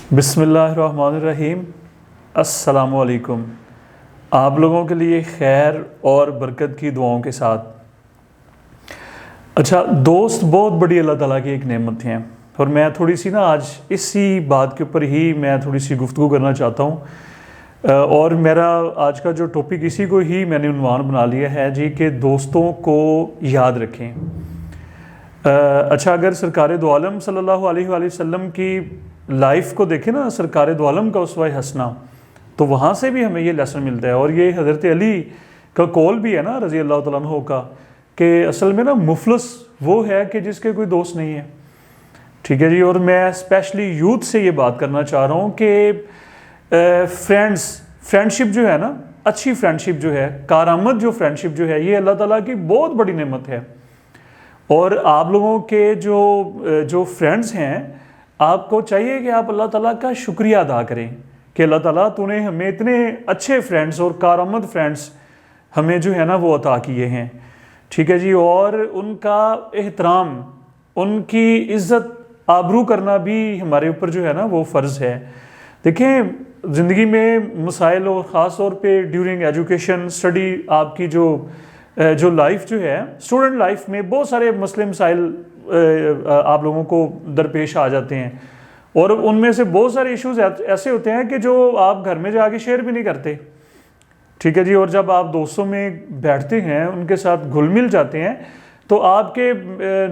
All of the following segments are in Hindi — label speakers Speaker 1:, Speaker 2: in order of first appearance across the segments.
Speaker 1: बिस्मिल्लाहिर्रहमानिर्रहीम। अस्सलामुअलैकुम। आप लोगों के लिए खैर और बरकत की दुआओं के साथ। अच्छा दोस्त बहुत बड़ी अल्लाह ताला की एक नेमत हैं और मैं थोड़ी सी ना आज इसी बात के ऊपर ही मैं थोड़ी सी गुफ्तगू करना चाहता हूँ। और मेरा आज का जो टॉपिक इसी को ही मैंने उन्वान बना लिया है जी कि दोस्तों को याद रखें। अच्छा अगर सरकार दो आलम सल्लल्लाहु अलैहि वसल्लम की लाइफ को देखें ना, सरकार दो आलम का उसवा हसना, तो वहाँ से भी हमें ये लेसन मिलता है। और ये हज़रत अली का कौल भी है ना रज़ी अल्लाह तआला अन्हु का, कि असल में ना मुफलस वो है कि जिसके कोई दोस्त नहीं है। ठीक है जी। और मैं स्पेशली यूथ से ये बात करना चाह रहा हूँ कि फ्रेंडशिप जो है ना, अच्छी फ्रेंडशिप जो है, कारआमद जो फ्रेंडशिप जो है, ये अल्लाह ताला की बहुत बड़ी नेमत है। और आप लोगों के जो फ्रेंड्स हैं, आपको चाहिए कि आप अल्लाह ताला का शुक्रिया अदा करें कि अल्लाह ताला तूने हमें इतने अच्छे फ्रेंड्स और कारआमद फ्रेंड्स हमें जो है ना वो अता किए हैं। ठीक है जी। और उनका एहतराम, उनकी इज़्ज़त आबरू करना भी हमारे ऊपर जो है ना वो फ़र्ज़ है। देखें ज़िंदगी में मसाइल और ख़ास तौर पे ड्यूरिंग एजुकेशन स्टडी आपकी जो लाइफ जो है, स्टूडेंट लाइफ में बहुत सारे मसले मसाइल आप लोगों को दरपेश आ जाते हैं। और उनमें से बहुत सारे इश्यूज ऐसे होते हैं कि जो आप घर में जाके शेयर भी नहीं करते। ठीक है जी। और जब आप दोस्तों में बैठते हैं, उनके साथ घुल मिल जाते हैं, तो आपके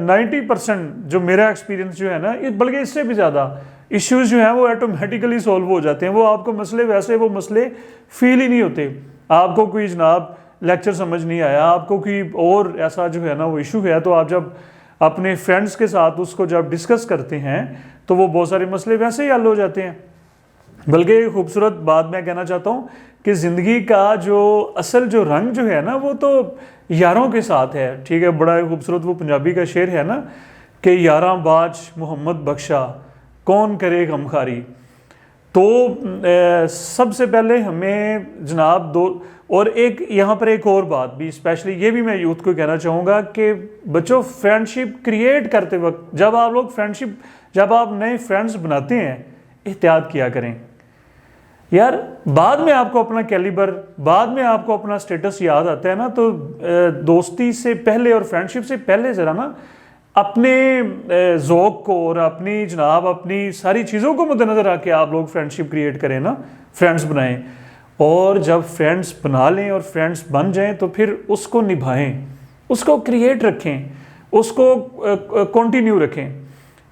Speaker 1: 90% जो मेरा एक्सपीरियंस जो है ना, बल्कि इससे भी ज़्यादा इश्यूज जो हैं वो ऑटोमेटिकली सॉल्व हो जाते हैं। वो आपको मसले वैसे वो मसले फील ही नहीं होते। आपको कोई जनाब लेक्चर समझ नहीं आया, आपको कोई और ऐसा जो है ना वो इशू है, तो आप जब अपने फ्रेंड्स के साथ उसको जब डिस्कस करते हैं तो वो बहुत सारे मसले वैसे ही हल हो जाते हैं। बल्कि खूबसूरत बात मैं कहना चाहता हूँ कि ज़िंदगी का जो असल जो रंग जो है ना वो तो यारों के साथ है। ठीक है। बड़ा खूबसूरत वो पंजाबी का शेर है ना कि यारां बाज मोहम्मद बख्शा कौन करे गमखारी। तो सबसे पहले हमें जनाब दो, और एक यहाँ पर एक और बात भी स्पेशली ये भी मैं यूथ को कहना चाहूँगा कि बच्चों फ्रेंडशिप क्रिएट करते वक्त जब आप नए फ्रेंड्स बनाते हैं, एहतियात किया करें यार। बाद में आपको अपना कैलिबर, बाद में आपको अपना स्टेटस याद आता है ना, तो दोस्ती से पहले और फ्रेंडशिप से पहले ज़रा ना अपने ज़ौक़ को और अपनी सारी चीज़ों को मद्देनज़र रख के आप लोग फ्रेंडशिप क्रिएट करें ना, फ्रेंड्स बनाएं। और जब फ्रेंड्स बना लें और फ्रेंड्स बन जाएं तो फिर उसको निभाएं, उसको क्रिएट रखें, उसको कंटिन्यू रखें।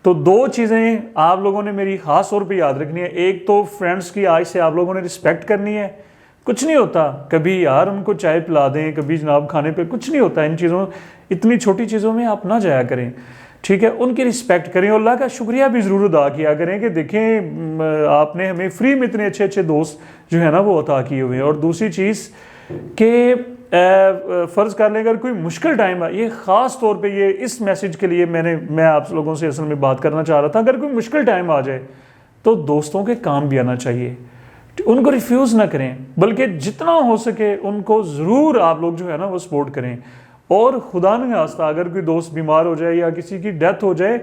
Speaker 1: तो दो चीज़ें आप लोगों ने मेरी ख़ास तौर पे याद रखनी है। एक तो फ्रेंड्स की आज से आप लोगों ने रिस्पेक्ट करनी है। कुछ नहीं होता, कभी यार उनको चाय पिला दें, कभी जनाब खाने पे, कुछ नहीं होता इन चीज़ों, इतनी छोटी चीज़ों में आप ना जाया करें। ठीक है। उनकी रिस्पेक्ट करें और अल्लाह का शुक्रिया भी ज़रूर अदा किया करें कि देखें आपने हमें फ्री में इतने अच्छे अच्छे दोस्त जो है ना वो अता किए हुए हैं। और दूसरी चीज़ कि फ़र्ज़ कर लें अगर कोई मुश्किल टाइम है, ये ख़ास तौर पे ये इस मैसेज के लिए मैं आप लोगों से असल में बात करना चाह रहा था। अगर कोई मुश्किल टाइम आ जाए तो दोस्तों के काम भी आना चाहिए, उनको रिफ्यूज़ ना करें, बल्कि जितना हो सके उनको ज़रूर आप लोग जो है ना वो सपोर्ट करें। और खुदा न खास्ता अगर कोई दोस्त बीमार हो जाए या किसी की डेथ हो जाए,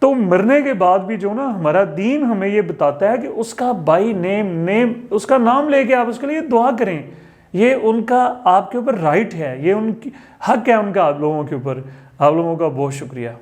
Speaker 1: तो मरने के बाद भी जो ना हमारा दीन हमें ये बताता है कि उसका बाई नेम उसका नाम लेके आप उसके लिए दुआ करें। ये उनका आपके ऊपर राइट है, ये उनकी हक है उनका आप लोगों के ऊपर। आप लोगों का बहुत शुक्रिया।